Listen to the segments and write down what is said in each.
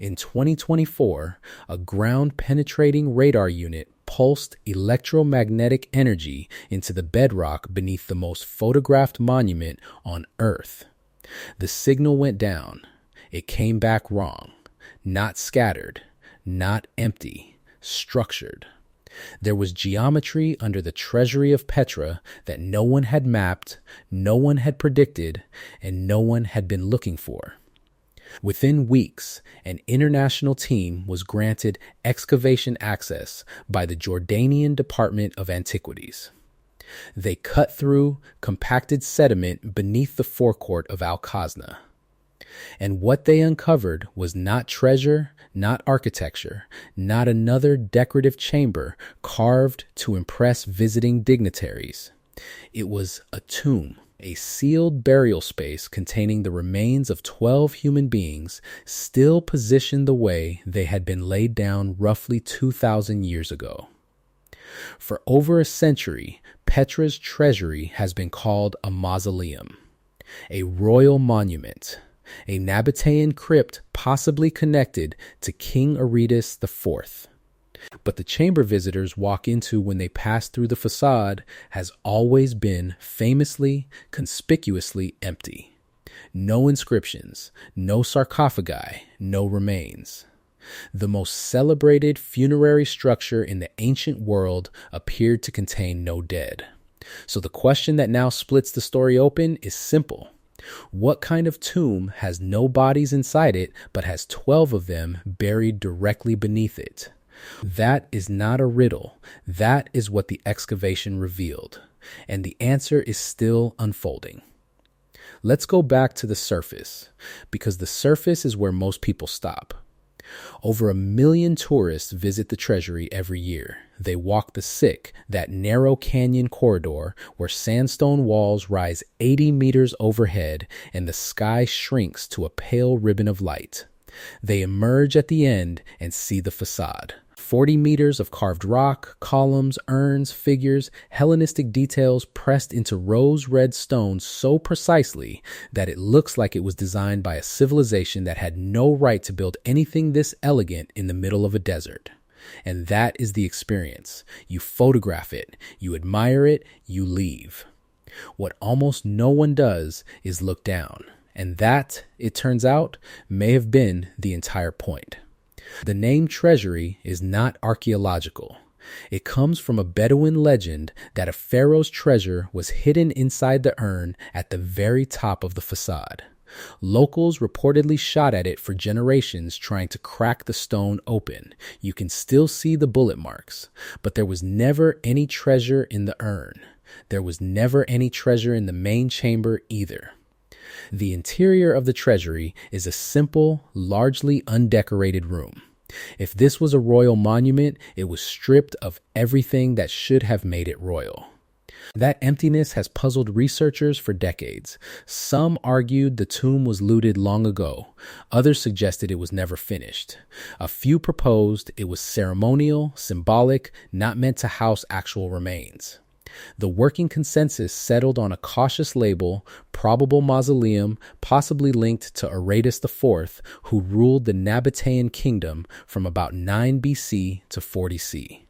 In 2024, a ground-penetrating radar unit pulsed electromagnetic energy into the bedrock beneath the most photographed monument on Earth. The signal went down. It came back wrong. Not scattered, not empty, structured. There was geometry under the Treasury of Petra that no one had mapped, no one had predicted, and no one had been looking for. Within weeks, an international team was granted excavation access by the Jordanian Department of Antiquities. They cut through compacted sediment beneath the forecourt of Al-Khazneh. And what they uncovered was not treasure, not architecture, not another decorative chamber carved to impress visiting dignitaries. It was a tomb, a sealed burial space containing the remains of 12 human beings still positioned the way they had been laid down roughly 2,000 years ago. For over a century, Petra's treasury has been called a mausoleum, a royal monument, a Nabataean crypt possibly connected to King Aretas IV. But the chamber visitors walk into when they pass through the facade has always been famously, conspicuously empty. No inscriptions, no sarcophagi, no remains. The most celebrated funerary structure in the ancient world appeared to contain no dead. So the question that now splits the story open is simple. What kind of tomb has no bodies inside it but has 12 of them buried directly beneath it? That is not a riddle. That is what the excavation revealed. And the answer is still unfolding. Let's go back to the surface, because the surface is where most people stop. Over 1 million tourists visit the treasury every year. They walk the Sick, that narrow canyon corridor where sandstone walls rise 80 meters overhead and the sky shrinks to a pale ribbon of light. They emerge at the end and see the facade. 40 meters of carved rock, columns, urns, figures, Hellenistic details pressed into rose-red stone so precisely that it looks like it was designed by a civilization that had no right to build anything this elegant in the middle of a desert. And that is the experience. You photograph it, you admire it, you leave. What almost no one does is look down. And that, it turns out, may have been the entire point. The name treasury is not archaeological. It comes from a Bedouin legend that a pharaoh's treasure was hidden inside the urn at the very top of the facade. Locals reportedly shot at it for generations trying to crack the stone open. You can still see the bullet marks, but there was never any treasure in the urn. There was never any treasure in the main chamber either. The interior of the treasury is a simple, largely undecorated room. If this was a royal monument, it was stripped of everything that should have made it royal. That emptiness has puzzled researchers for decades. Some argued the tomb was looted long ago. Others suggested it was never finished. A few proposed it was ceremonial, symbolic, not meant to house actual remains. The working consensus settled on a cautious label, probable mausoleum, possibly linked to Aretas IV, who ruled the Nabataean kingdom from about 9 BC to 40 C.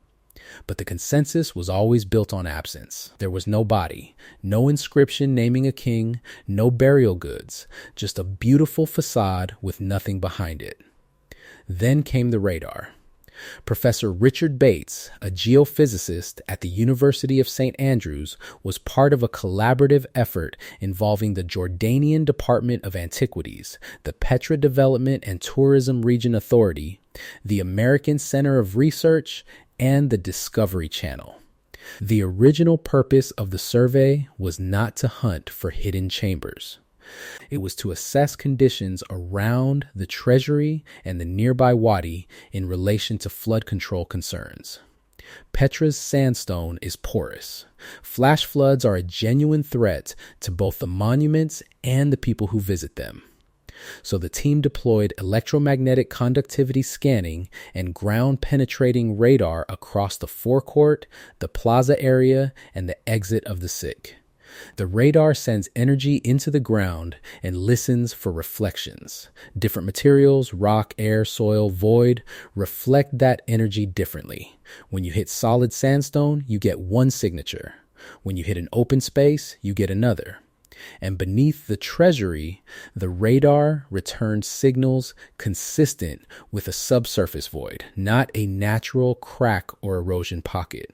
But the consensus was always built on absence. There was no body, no inscription naming a king, no burial goods, just a beautiful facade with nothing behind it. Then came the radar. Professor Richard Bates, a geophysicist at the University of St. Andrews, was part of a collaborative effort involving the Jordanian Department of Antiquities, the Petra Development and Tourism Region Authority, the American Center of Research, and the Discovery Channel. The original purpose of the survey was not to hunt for hidden chambers. It was to assess conditions around the treasury and the nearby wadi in relation to flood control concerns. Petra's sandstone is porous. Flash floods are a genuine threat to both the monuments and the people who visit them. So the team deployed electromagnetic conductivity scanning and ground-penetrating radar across the forecourt, the plaza area, and the exit of the Sick. The radar sends energy into the ground and listens for reflections. Different materials, rock, air, soil, void, reflect that energy differently. When you hit solid sandstone, you get one signature. When you hit an open space, you get another. And beneath the treasury, the radar returns signals consistent with a subsurface void, not a natural crack or erosion pocket.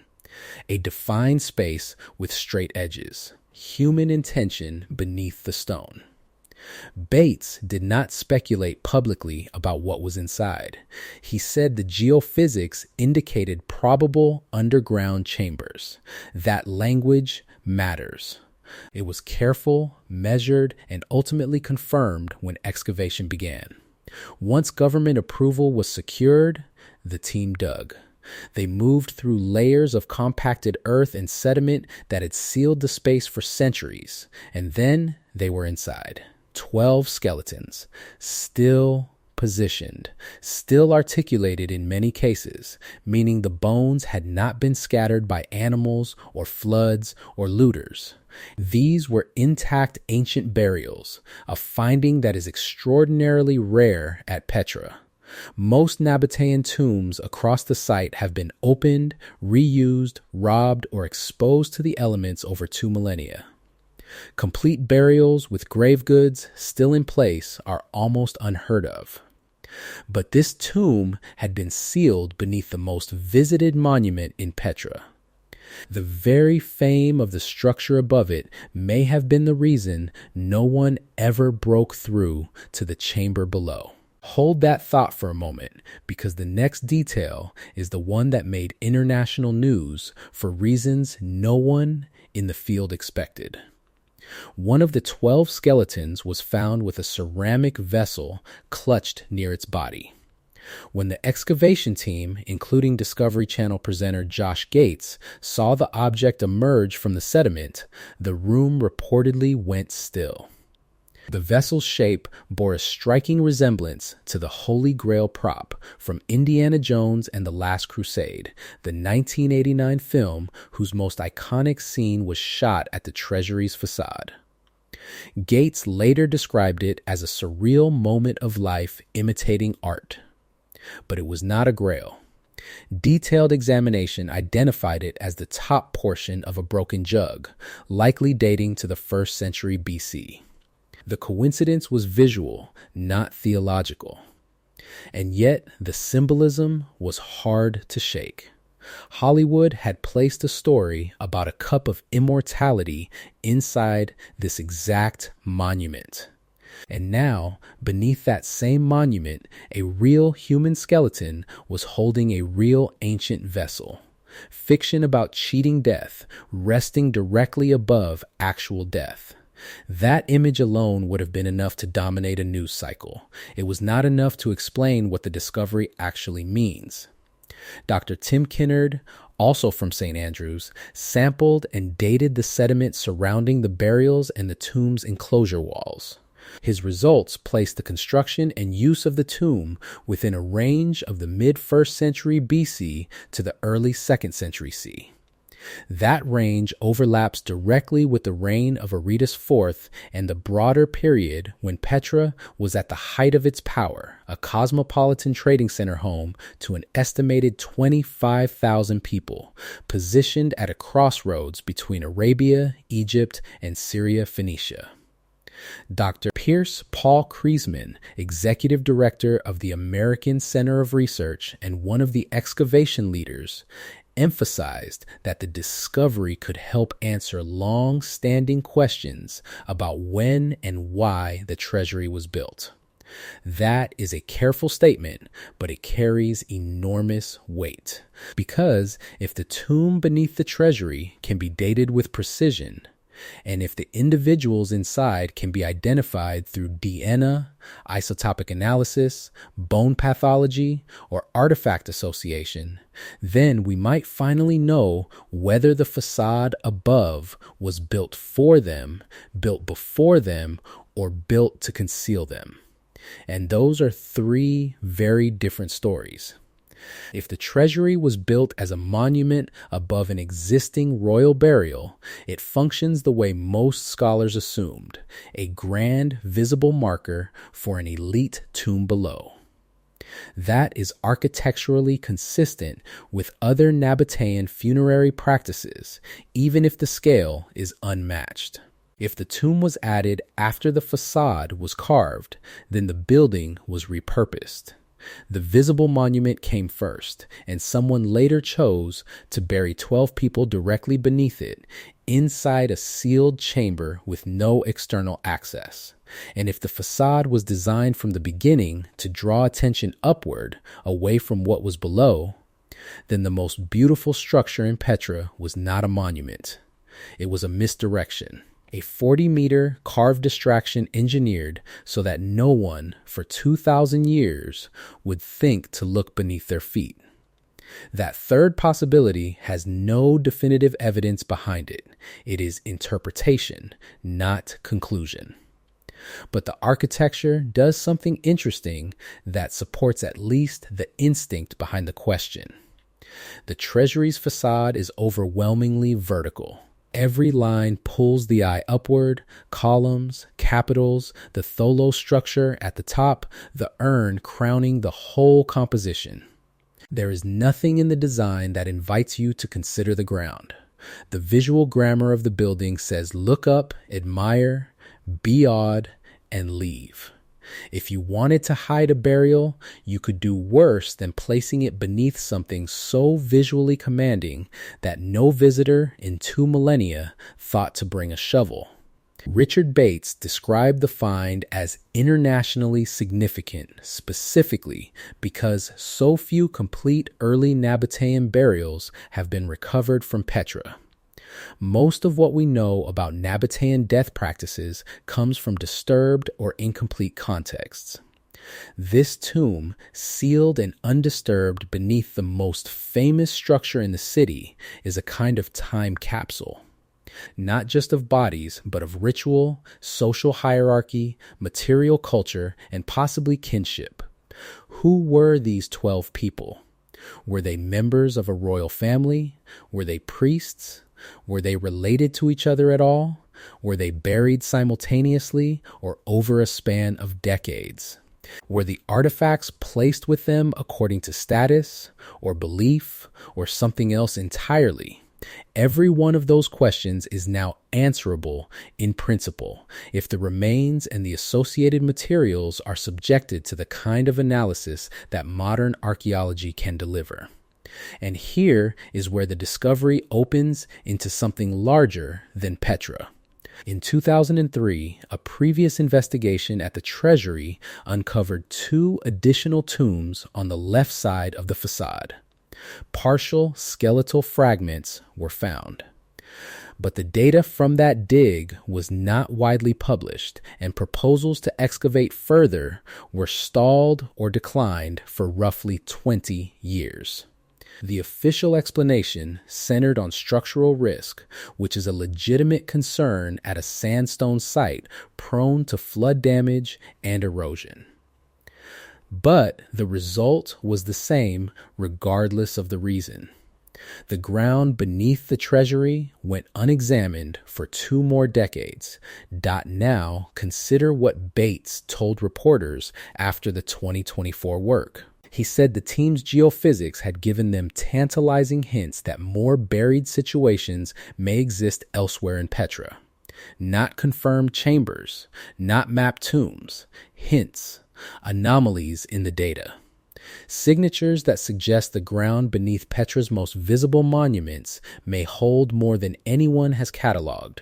A defined space with straight edges. Human intention beneath the stone. Bates did not speculate publicly about what was inside. He said the geophysics indicated probable underground chambers. That language matters. It was careful, measured, and ultimately confirmed when excavation began. Once government approval was secured, the team dug. They moved through layers of compacted earth and sediment that had sealed the space for centuries, and then they were inside. 12 skeletons, still positioned, still articulated in many cases, meaning the bones had not been scattered by animals or floods or looters. These were intact ancient burials, a finding that is extraordinarily rare at Petra. Most Nabataean tombs across the site have been opened, reused, robbed, or exposed to the elements over 2 millennia. Complete burials with grave goods still in place are almost unheard of. But this tomb had been sealed beneath the most visited monument in Petra. The very fame of the structure above it may have been the reason no one ever broke through to the chamber below. Hold that thought for a moment, because the next detail is the one that made international news for reasons no one in the field expected. One of the 12 skeletons was found with a ceramic vessel clutched near its body. When the excavation team, including Discovery Channel presenter Josh Gates, saw the object emerge from the sediment, the room reportedly went still. The vessel's shape bore a striking resemblance to the Holy Grail prop from Indiana Jones and the Last Crusade, the 1989 film whose most iconic scene was shot at the Treasury's facade. Gates later described it as a surreal moment of life imitating art. But it was not a grail. Detailed examination identified it as the top portion of a broken jug, likely dating to the 1st century BC. The coincidence was visual, not theological. And yet, the symbolism was hard to shake. Hollywood had placed a story about a cup of immortality inside this exact monument. And now, beneath that same monument, a real human skeleton was holding a real ancient vessel. Fiction about cheating death, resting directly above actual death. That image alone would have been enough to dominate a news cycle. It was not enough to explain what the discovery actually means. Dr. Tim Kinnard, also from St. Andrews, sampled and dated the sediment surrounding the burials and the tomb's enclosure walls. His results placed the construction and use of the tomb within a range of the mid-1st century BC to the early 2nd century C. That range overlaps directly with the reign of Aretas IV and the broader period when Petra was at the height of its power, a cosmopolitan trading center home to an estimated 25,000 people, positioned at a crossroads between Arabia, Egypt, and Syria Phoenicia. Dr. Pierce Paul Kriesman, executive director of the American Center of Research and one of the excavation leaders, emphasized that the discovery could help answer long-standing questions about when and why the treasury was built. That is a careful statement, but it carries enormous weight. Because if the tomb beneath the treasury can be dated with precision, and if the individuals inside can be identified through DNA, isotopic analysis, bone pathology, or artifact association, then we might finally know whether the facade above was built for them, built before them, or built to conceal them. And those are 3 very different stories. If the treasury was built as a monument above an existing royal burial, it functions the way most scholars assumed, a grand visible marker for an elite tomb below. That is architecturally consistent with other Nabataean funerary practices, even if the scale is unmatched. If the tomb was added after the facade was carved, then the building was repurposed. The visible monument came first, and someone later chose to bury 12 people directly beneath it, inside a sealed chamber with no external access. And if the facade was designed from the beginning to draw attention upward, away from what was below, then the most beautiful structure in Petra was not a monument. It was a misdirection. A 40-meter carved distraction engineered so that no one for 2,000 years would think to look beneath their feet. That third possibility has no definitive evidence behind it. It is interpretation, not conclusion. But the architecture does something interesting that supports at least the instinct behind the question. The treasury's facade is overwhelmingly vertical. Every line pulls the eye upward: columns, capitals, the tholos structure at the top, the urn crowning the whole composition. There is nothing in the design that invites you to consider the ground. The visual grammar of the building says look up, admire, be awed, and leave. If you wanted to hide a burial, you could do worse than placing it beneath something so visually commanding that no visitor in 2 millennia thought to bring a shovel. Richard Bates described the find as internationally significant, specifically because so few complete early Nabataean burials have been recovered from Petra. Most of what we know about Nabataean death practices comes from disturbed or incomplete contexts. This tomb, sealed and undisturbed beneath the most famous structure in the city, is a kind of time capsule. Not just of bodies, but of ritual, social hierarchy, material culture, and possibly kinship. Who were these 12 people? Were they members of a royal family? Were they priests? Were they related to each other at all? Were they buried simultaneously or over a span of decades? Were the artifacts placed with them according to status or belief or something else entirely? Every one of those questions is now answerable in principle if the remains and the associated materials are subjected to the kind of analysis that modern archaeology can deliver. And here is where the discovery opens into something larger than Petra. In 2003, a previous investigation at the Treasury uncovered 2 additional tombs on the left side of the facade. Partial skeletal fragments were found. But the data from that dig was not widely published, and proposals to excavate further were stalled or declined for roughly 20 years. The official explanation centered on structural risk, which is a legitimate concern at a sandstone site prone to flood damage and erosion. But the result was the same regardless of the reason. The ground beneath the treasury went unexamined for 2 more decades. Now consider what Bates told reporters after the 2024 work. He said the team's geophysics had given them tantalizing hints that more buried situations may exist elsewhere in Petra. Not confirmed chambers, not mapped tombs, hints, anomalies in the data. Signatures that suggest the ground beneath Petra's most visible monuments may hold more than anyone has cataloged.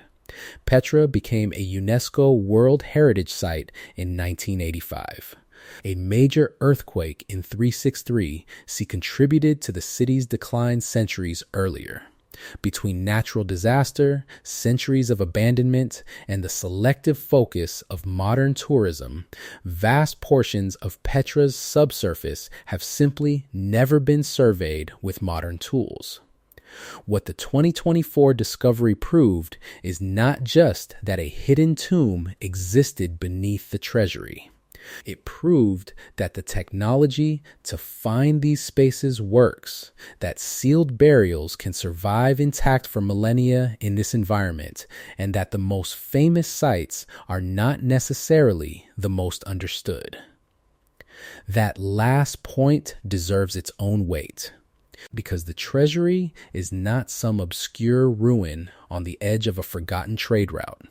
Petra became a UNESCO World Heritage Site in 1985. A major earthquake in 363 contributed to the city's decline centuries earlier. Between natural disaster, centuries of abandonment, and the selective focus of modern tourism, vast portions of Petra's subsurface have simply never been surveyed with modern tools. What the 2024 discovery proved is not just that a hidden tomb existed beneath the treasury. It proved that the technology to find these spaces works, that sealed burials can survive intact for millennia in this environment, and that the most famous sites are not necessarily the most understood. That last point deserves its own weight, because the treasury is not some obscure ruin on the edge of a forgotten trade route.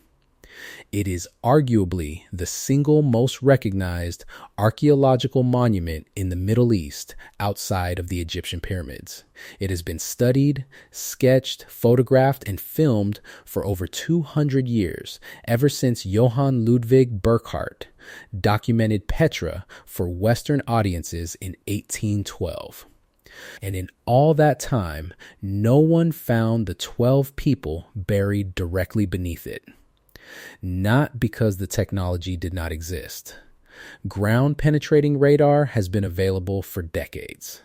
It is arguably the single most recognized archaeological monument in the Middle East outside of the Egyptian pyramids. It has been studied, sketched, photographed, and filmed for over 200 years, ever since Johann Ludwig Burckhardt documented Petra for Western audiences in 1812. And in all that time, no one found the 12 people buried directly beneath it. Not because the technology did not exist. Ground-penetrating radar has been available for decades.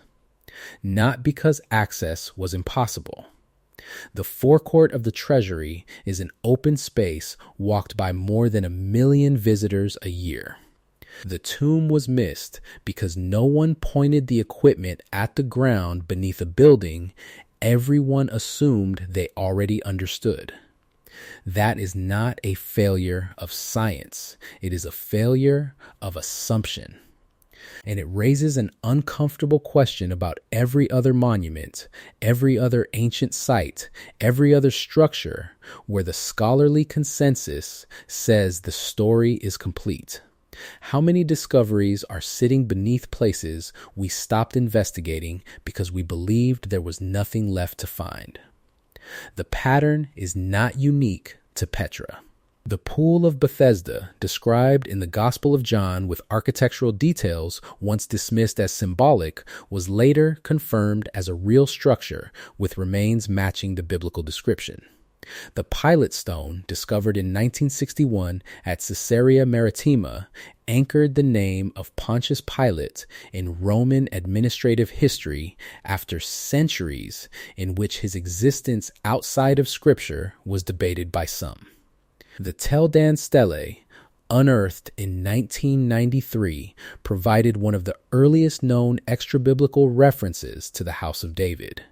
Not because access was impossible. The forecourt of the Treasury is an open space walked by more than 1 million visitors a year. The tomb was missed because no one pointed the equipment at the ground beneath a building everyone assumed they already understood. That is not a failure of science. It is a failure of assumption. And it raises an uncomfortable question about every other monument, every other ancient site, every other structure where the scholarly consensus says the story is complete. How many discoveries are sitting beneath places we stopped investigating because we believed there was nothing left to find? The pattern is not unique to Petra. The Pool of Bethesda, described in the Gospel of John with architectural details once dismissed as symbolic, was later confirmed as a real structure with remains matching the biblical description. The Pilate Stone, discovered in 1961 at Caesarea Maritima, anchored the name of Pontius Pilate in Roman administrative history after centuries in which his existence outside of Scripture was debated by some. The Tel Dan Stele, unearthed in 1993, provided one of the earliest known extra-biblical references to the House of David.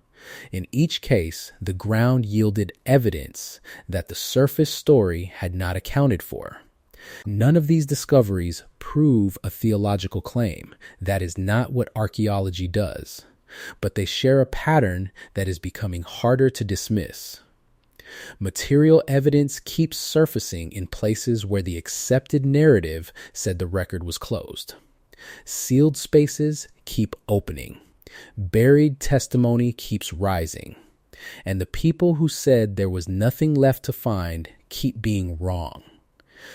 In each case, the ground yielded evidence that the surface story had not accounted for. None of these discoveries prove a theological claim. That is not what archaeology does. But they share a pattern that is becoming harder to dismiss. Material evidence keeps surfacing in places where the accepted narrative said the record was closed. Sealed spaces keep opening. Buried testimony keeps rising. And the people who said there was nothing left to find keep being wrong.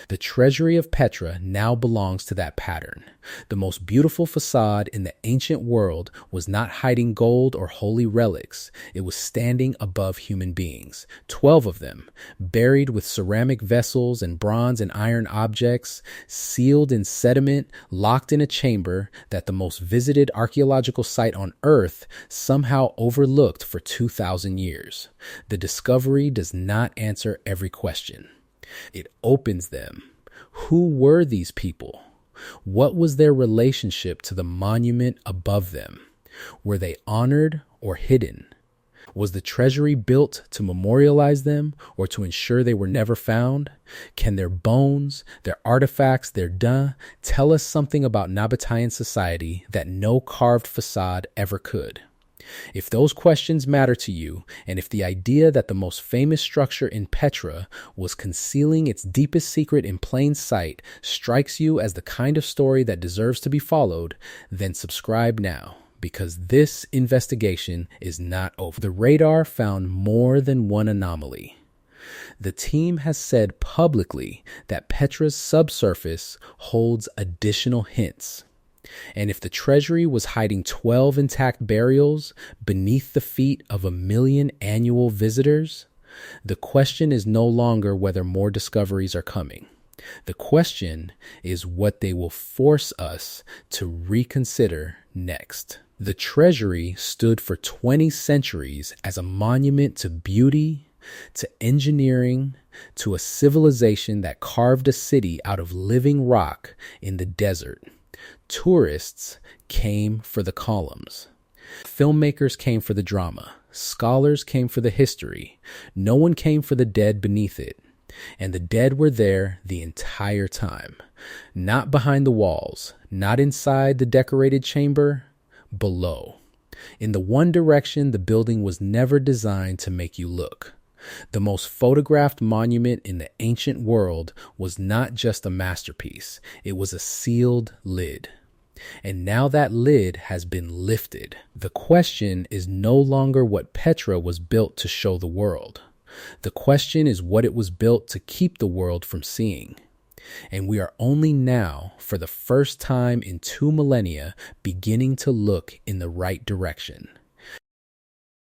The Treasury of Petra now belongs to that pattern. The most beautiful facade in the ancient world was not hiding gold or holy relics. It was standing above human beings, 12 of them, buried with ceramic vessels and bronze and iron objects, sealed in sediment, locked in a chamber that the most visited archaeological site on Earth somehow overlooked for 2,000 years. The discovery does not answer every question. It opens them. Who were these people? What was their relationship to the monument above them? Were they honored or hidden? Was the treasury built to memorialize them or to ensure they were never found? Can their bones, their artifacts, their dun tell us something about Nabataean society that no carved facade ever could? If those questions matter to you, and if the idea that the most famous structure in Petra was concealing its deepest secret in plain sight strikes you as the kind of story that deserves to be followed, then subscribe now, because this investigation is not over. The radar found more than one anomaly. The team has said publicly that Petra's subsurface holds additional hints. And if the treasury was hiding 12 intact burials beneath the feet of 1 million annual visitors, the question is no longer whether more discoveries are coming. The question is what they will force us to reconsider next. The treasury stood for 20 centuries as a monument to beauty, to engineering, to a civilization that carved a city out of living rock in the desert. Tourists came for the columns. Filmmakers came for the drama. Scholars came for the history. No one came for the dead beneath it. And the dead were there the entire time. Not behind the walls, not inside the decorated chamber, below. In the one direction, the building was never designed to make you look. The most photographed monument in the ancient world was not just a masterpiece, it was a sealed lid. And now that lid has been lifted. The question is no longer what Petra was built to show the world. The question is what it was built to keep the world from seeing. And we are only now, for the first time in 2 millennia, beginning to look in the right direction.